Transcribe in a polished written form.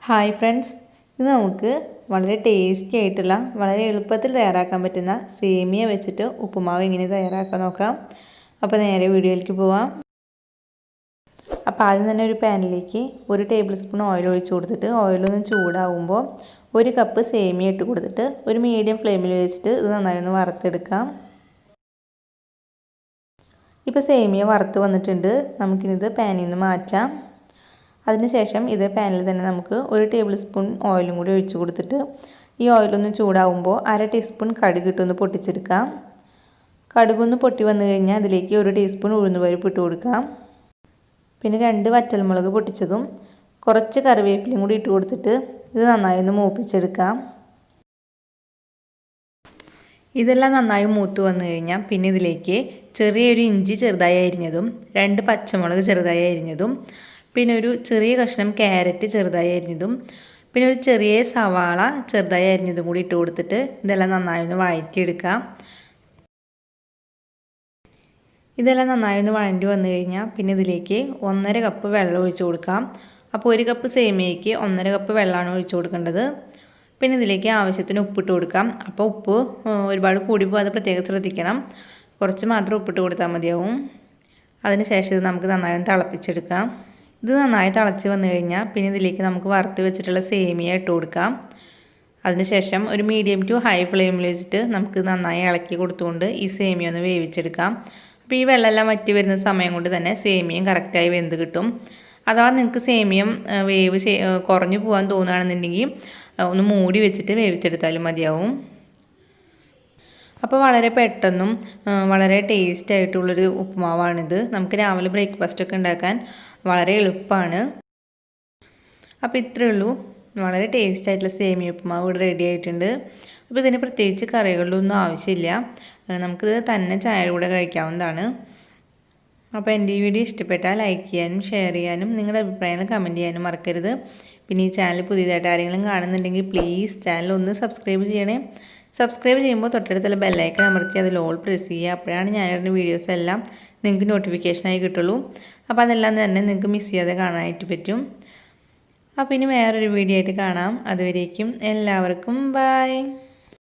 Hi friends, ഇത് നമുക്ക് വളരെ ടേസ്റ്റി ആയിട്ടുള്ള വളരെ എളുപ്പത്തിൽ തയ്യാറാക്കാൻ പറ്റുന്ന സേമിയ വെച്ചിട്ട് ഉപ്പുമാവ് എങ്ങനെ തയ്യാറാക്കാൻ നോക്കാം. അപ്പോൾ നേരെ വീഡിയോയിലേക്ക് പോവാം. അപ്പോൾ ആദ്യം തന്നെ ഒരു പാനിലേക്ക് 1 ടേബിൾ സ്പൂൺ ഓയിൽ ഒഴിച്ച് കൊടുത്തിട്ട് ഓയിലൊന്ന് ചൂടാകുമ്പോൾ 1 കപ്പ് സേമിയ ഇട്ട് കൊടുത്തിട്ട് ഒരു മീഡിയം ഫ്ലെയിമിൽ വെച്ചിട്ട് ഇത് നന്നായി ഒന്ന് വറുത്തെടുക്കാം. ഇപ്പോൾ സേമിയ വറുത്ത് വന്നിട്ടുണ്ട്. നമുക്കിത് പാനിൽ നിന്ന് മാറ്റാം. അതിനുശേഷം ഇതേ പാനിൽ തന്നെ നമുക്ക് 1 ടേബിൾ സ്പൂൺ ഓയിലും കൂടി ഒഴിച്ച് കൊടുത്തിട്ട് ഈ ഓയിലൊന്ന് ചൂടാവുമ്പോൾ 1/2 ടീസ്പൂൺ കടുക് ഇട്ടൊന്ന് പൊട്ടിച്ചെടുക്കാം. കടുകൊന്ന് പൊട്ടി വന്നു കഴിഞ്ഞാൽ അതിലേക്ക് 1 ടീസ്പൂൺ ഉഴുന്നുപരിപ്പ് ഇട്ട് കൊടുക്കാം. പിന്നെ 2 വറ്റൽമുളക് പൊട്ടിച്ചതും കുറച്ച് കറിവേപ്പിലയും കൂടി ഇട്ട് കൊടുത്തിട്ട് ഇത് നന്നായി ഒന്ന് മൂപ്പിച്ചെടുക്കാം. ഇതെല്ലാം നന്നായി മൂത്ത് വന്നു കഴിഞ്ഞാൽ പിന്നെ ഇതിലേക്ക് ചെറിയൊരു ഇഞ്ചി ചെറുതായി അരിഞ്ഞതും 2 പച്ചമുളക് ചെറുതായി അരിഞ്ഞതും പിന്നെ ഒരു ചെറിയ കഷ്ണം ക്യാരറ്റ് ചെറുതായി അരിഞ്ഞതും പിന്നെ ഒരു ചെറിയ സവാള ചെറുതായി അരിഞ്ഞതും കൂടി ഇട്ട് കൊടുത്തിട്ട് ഇതെല്ലാം നന്നായി ഒന്ന് വഴറ്റിയെടുക്കാം. ഇതെല്ലാം നന്നായി ഒന്ന് വഴണ്ടി വന്നു കഴിഞ്ഞാൽ പിന്നെ ഇതിലേക്ക് 1.5 കപ്പ് വെള്ളം ഒഴിച്ച് കൊടുക്കാം. അപ്പോൾ 1 കപ്പ് സേമിയയ്ക്ക് 1.5 കപ്പ് വെള്ളമാണ് ഒഴിച്ച് കൊടുക്കേണ്ടത്. പിന്നെ ഇതിലേക്ക് ആവശ്യത്തിന് ഉപ്പിട്ട് കൊടുക്കാം. അപ്പോൾ ഉപ്പ് ഒരുപാട് കൂടി പോകാതെ പ്രത്യേകം ശ്രദ്ധിക്കണം. കുറച്ച് മാത്രം ഉപ്പിട്ട് കൊടുത്താൽ മതിയാവും. അതിനുശേഷം ഇത് നമുക്ക് നന്നായി തിളപ്പിച്ചെടുക്കാം. ഇത് നന്നായി തിളച്ച് വന്നു കഴിഞ്ഞാൽ പിന്നെ ഇതിലേക്ക് നമുക്ക് വറുത്ത് വെച്ചിട്ടുള്ള സേമിയ ഇട്ട് കൊടുക്കാം. അതിനുശേഷം ഒരു മീഡിയം ടു ഹൈ ഫ്ലെയിമിൽ വെച്ചിട്ട് നമുക്ക് നന്നായി ഇളക്കി കൊടുത്തുകൊണ്ട് ഈ സേമിയ ഒന്ന് വേവിച്ചെടുക്കാം. അപ്പോൾ ഈ വെള്ളമെല്ലാം വറ്റി വരുന്ന സമയം കൊണ്ട് തന്നെ സേമിയം കറക്റ്റായി വെന്ത് കിട്ടും. അഥവാ നിങ്ങൾക്ക് സേമിയം വേവ് കുറഞ്ഞു പോകാൻ തോന്നുകയാണെന്നുണ്ടെങ്കിൽ ഒന്ന് മൂടി വെച്ചിട്ട് വേവിച്ചെടുത്താലും മതിയാവും. അപ്പോൾ വളരെ പെട്ടെന്നും വളരെ ടേസ്റ്റ് ആയിട്ടുള്ളൊരു ഉപ്പുമാവാണിത്. നമുക്ക് രാവിലെ ബ്രേക്ക്ഫാസ്റ്റ് ഒക്കെ ഉണ്ടാക്കാൻ വളരെ എളുപ്പമാണ്. അപ്പോൾ ഇത്രയേ ഉള്ളൂ. വളരെ ടേസ്റ്റ് ആയിട്ടുള്ള സേമിയ ഉപ്പുമാവ് ഇവിടെ റെഡി ആയിട്ടുണ്ട്. അപ്പോൾ ഇതിന് പ്രത്യേകിച്ച് കറികളിലൊന്നും ആവശ്യമില്ല. നമുക്കിത് തന്നെ ചായയുടെ കൂടെ കഴിക്കാവുന്നതാണ്. അപ്പോൾ എൻ്റെ ഈ വീഡിയോ ഇഷ്ടപ്പെട്ടാൽ ലൈക്ക് ചെയ്യാനും ഷെയർ ചെയ്യാനും നിങ്ങളുടെ അഭിപ്രായങ്ങൾ കമൻറ്റ് ചെയ്യാനും മറക്കരുത്. പിന്നെ ഈ ചാനൽ പുതിയതായിട്ട് ആരെങ്കിലും കാണുന്നുണ്ടെങ്കിൽ പ്ലീസ് ചാനൽ ഒന്ന് സബ്സ്ക്രൈബ് ചെയ്യണേ. സബ്സ്ക്രൈബ് ചെയ്യുമ്പോൾ തൊട്ടടുത്തുള്ള ബെല്ലൈക്കൺ അമർത്തി അതിൽ ഓൾ പ്രസ് ചെയ്യുക. അപ്പോഴാണ് ഞാനിടുന്ന വീഡിയോസ് എല്ലാം നിങ്ങൾക്ക് നോട്ടിഫിക്കേഷനായി കിട്ടുള്ളൂ. അപ്പോൾ അതെല്ലാം തന്നെ നിങ്ങൾക്ക് മിസ് ചെയ്യാതെ കാണാനായിട്ട് പറ്റും. അപ്പോൾ ഇനി വേറൊരു വീഡിയോ ആയിട്ട് കാണാം. അതുവരേക്കും എല്ലാവർക്കും ബൈ.